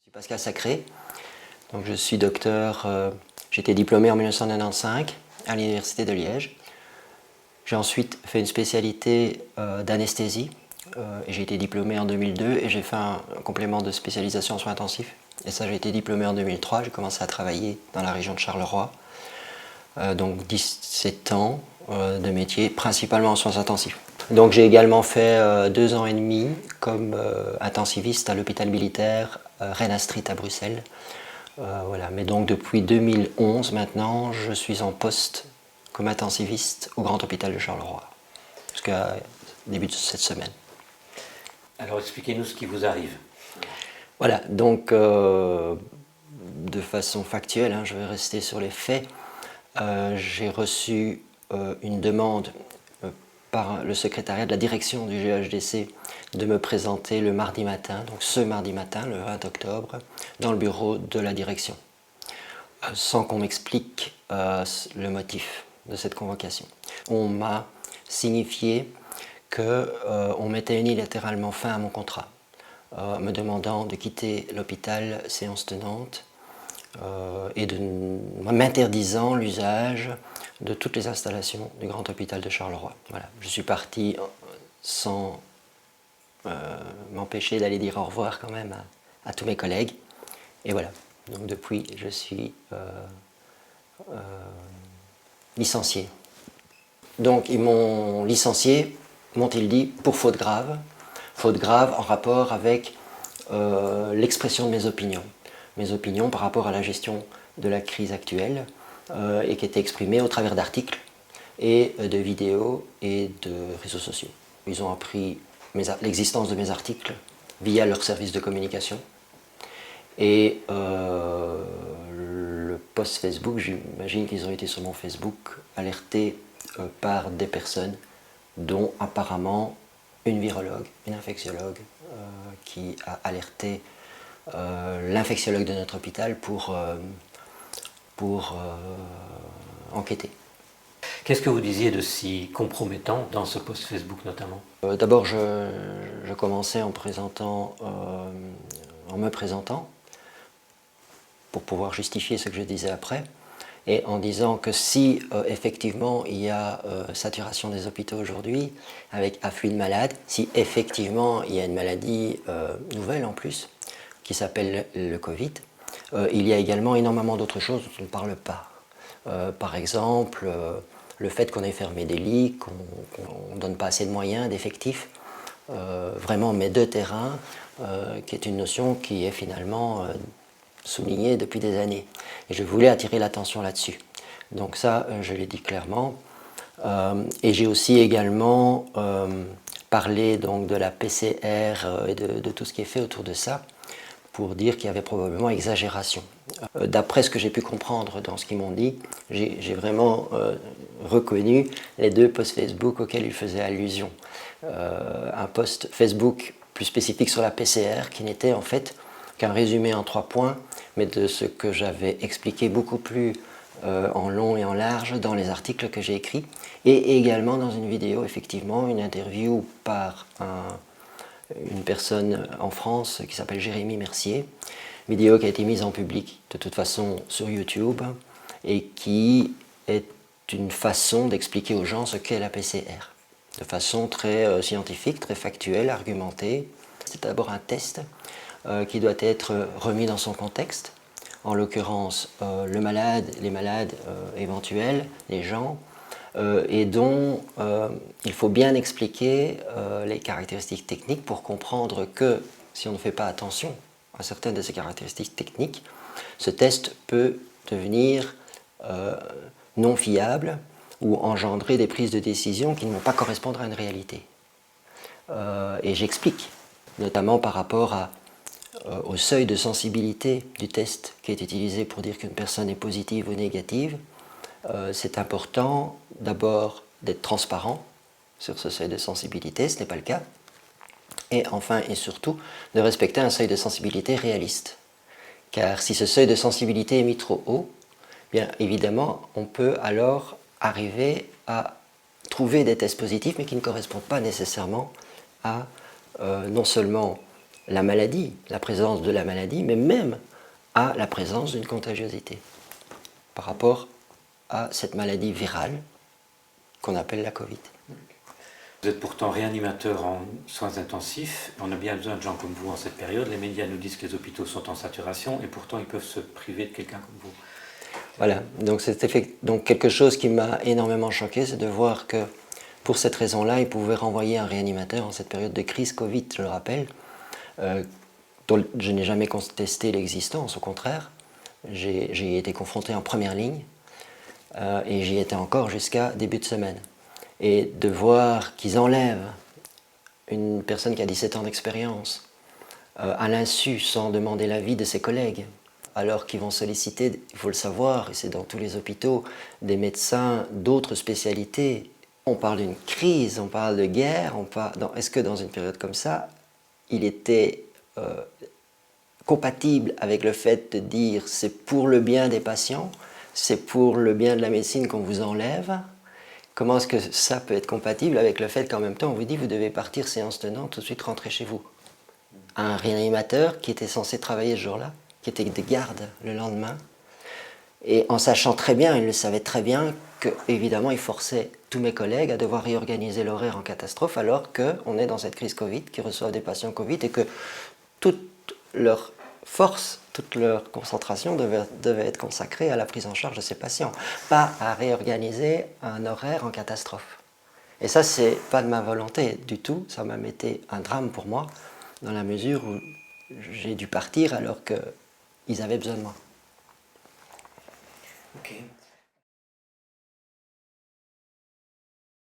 suis Pascal Sacré, donc je suis docteur, j'ai été diplômé en 1995 à l'Université de Liège. J'ai ensuite fait une spécialité d'anesthésie et j'ai été diplômé en 2002 et j'ai fait un complément de spécialisation en soins intensifs. Et ça, j'ai été diplômé en 2003, j'ai commencé à travailler dans la région de Charleroi. Donc 17 ans de métier, principalement en soins intensifs. Donc j'ai également fait 2 ans et demi comme intensiviste à l'hôpital militaire Rennes Street à Bruxelles. Voilà. Mais donc depuis 2011 maintenant, je suis en poste comme intensiviste au Grand Hôpital de Charleroi, jusqu'à début de cette semaine. Alors expliquez-nous ce qui vous arrive. Voilà, donc de façon factuelle, hein, je vais rester sur les faits. J'ai reçu une demande par le secrétariat de la direction du GHDC de me présenter le mardi matin, donc ce mardi matin, le 20 octobre, dans le bureau de la direction, sans qu'on m'explique le motif de cette convocation. On m'a signifié qu'on mettait unilatéralement fin à mon contrat, me demandant de quitter l'hôpital séance tenante et de m'interdisant l'usage de toutes les installations du Grand Hôpital de Charleroi. Voilà. Je suis parti sans m'empêcher d'aller dire au revoir quand même à tous mes collègues. Et voilà. Donc depuis, je suis licencié. Donc ils m'ont licencié, m'ont-ils dit, pour faute grave en rapport avec l'expression de mes opinions par rapport à la gestion de la crise actuelle et qui étaient exprimées au travers d'articles et de vidéos et de réseaux sociaux. Ils ont appris l'existence de mes articles via leur service de communication et le post Facebook, j'imagine qu'ils ont été sur mon Facebook alertés par des personnes dont apparemment une virologue, une infectiologue qui a alerté l'infectiologue de notre hôpital pour enquêter. Qu'est-ce que vous disiez de si compromettant dans ce post Facebook notamment? D'abord, je commençais en me présentant pour pouvoir justifier ce que je disais après, et en disant que si effectivement il y a saturation des hôpitaux aujourd'hui, avec afflux de malades, si effectivement il y a une maladie nouvelle en plus, qui s'appelle le Covid, il y a également énormément d'autres choses dont on ne parle pas. Par exemple, le fait qu'on ait fermé des lits, qu'on ne donne pas assez de moyens, d'effectifs, vraiment mes deux terrains, qui est une notion qui est finalement soulignée depuis des années. Et je voulais attirer l'attention là-dessus. Donc ça, je l'ai dit clairement. Et j'ai aussi également parlé donc, de la PCR et de tout ce qui est fait autour de ça, pour dire qu'il y avait probablement exagération. D'après ce que j'ai pu comprendre dans ce qu'ils m'ont dit, j'ai vraiment reconnu les deux posts Facebook auxquels ils faisaient allusion. Un post Facebook plus spécifique sur la PCR qui n'était en fait qu'un résumé en 3 points, mais de ce que j'avais expliqué beaucoup plus en long et en large dans les articles que j'ai écrits, et également dans une vidéo, effectivement, une interview par une personne en France qui s'appelle Jérémy Mercier, vidéo qui a été mise en public de toute façon sur YouTube et qui est une façon d'expliquer aux gens ce qu'est la PCR de façon très scientifique, très factuelle, argumentée. C'est d'abord un test qui doit être remis dans son contexte, en l'occurrence le malade, les malades éventuels, les gens, et dont il faut bien expliquer les caractéristiques techniques pour comprendre que si on ne fait pas attention à certaines de ces caractéristiques techniques, ce test peut devenir non fiable ou engendrer des prises de décision qui ne vont pas correspondre à une réalité. Et j'explique, notamment par rapport au seuil de sensibilité du test qui est utilisé pour dire qu'une personne est positive ou négative. C'est important d'abord d'être transparent sur ce seuil de sensibilité, ce n'est pas le cas, et enfin et surtout de respecter un seuil de sensibilité réaliste. Car si ce seuil de sensibilité est mis trop haut, bien évidemment on peut alors arriver à trouver des tests positifs mais qui ne correspondent pas nécessairement à non seulement la maladie, la présence de la maladie, mais même à la présence d'une contagiosité par rapport à cette maladie virale qu'on appelle la Covid. Vous êtes pourtant réanimateur en soins intensifs. On a bien besoin de gens comme vous en cette période. Les médias nous disent que les hôpitaux sont en saturation et pourtant ils peuvent se priver de quelqu'un comme vous. Voilà, donc donc quelque chose qui m'a énormément choqué, c'est de voir que pour cette raison-là, ils pouvaient renvoyer un réanimateur en cette période de crise Covid, je le rappelle, dont je n'ai jamais contesté l'existence, au contraire. J'ai été confronté en première ligne et j'y étais encore jusqu'à début de semaine. Et de voir qu'ils enlèvent une personne qui a 17 ans d'expérience à l'insu, sans demander l'avis de ses collègues, alors qu'ils vont solliciter, il faut le savoir, et c'est dans tous les hôpitaux, des médecins d'autres spécialités. On parle d'une crise, on parle de guerre, est-ce que dans une période comme ça, il était compatible avec le fait de dire c'est pour le bien des patients, c'est pour le bien de la médecine qu'on vous enlève? Comment est-ce que ça peut être compatible avec le fait qu'en même temps on vous dit vous devez partir séance tenante, tout de suite rentrer chez vous? Un réanimateur qui était censé travailler ce jour-là, qui était de garde le lendemain, et en sachant très bien, il le savait très bien, que évidemment il forçait tous mes collègues à devoir réorganiser l'horaire en catastrophe alors qu'on est dans cette crise Covid, qui reçoivent des patients Covid et que toute leur force, toute leur concentration devait être consacrée à la prise en charge de ces patients, pas à réorganiser un horaire en catastrophe. Et ça, c'est pas de ma volonté du tout, ça m'a été un drame pour moi, dans la mesure où j'ai dû partir alors qu'ils avaient besoin de moi. Ok.